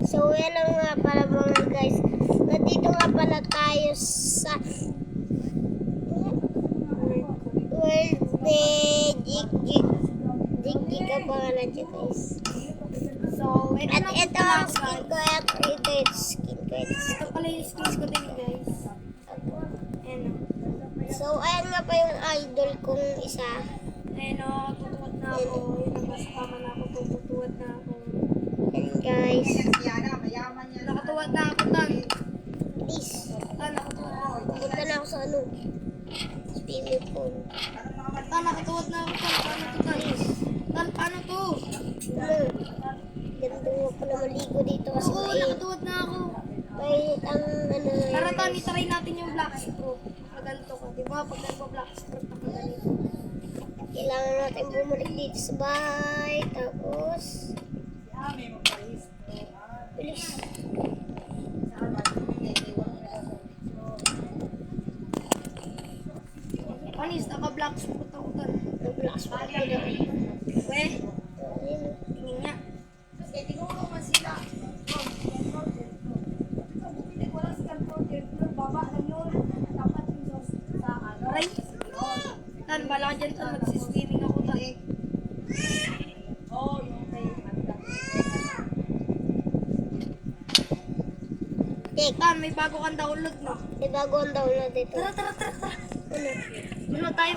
So, yan lang nga pala mga guys. Nandito nga pala tayo sa World Magic Jig ang pangalan dyan guys. So, At ito ang skin ko. Ito yung skin ko. Ito pala yung skins ko din guys. Ayan o. So, ayan nga pa yung idol kong isa. Ayan o, tutuwad na ako. Yun ang kasama na ako, tutuwad na ako. Ayan guys. Nakatuwad na ako, Tan. Please. Nakatuwad na ako. Punta na ako sa ano. Swimming pool. Nakatuwad na ako, Tan. Paano to, Tan? Tan, paano to? Ano? Ganda mo pala maligo dito kasi Oo, nakatuwad na ako. may ang ano. Tara, Tan, itry natin yung black stroke. Maganto ka, di ba? Pag nagpa-black stroke na ganito. Kailangan natin bumalik dito sa bahay. Tapos, bilis. Panis, naka-black stroke ako, Tan. Nag-blocks pa ako na. Weh, Ayun. tingin nga. Aray. Tan, bala ka dyan, Tan. Magsiswimming ako, Tan. Tan, may bago kang download, no? May bago ang download dito. Tara, tara, tara, tara. Ano? Ano tayo?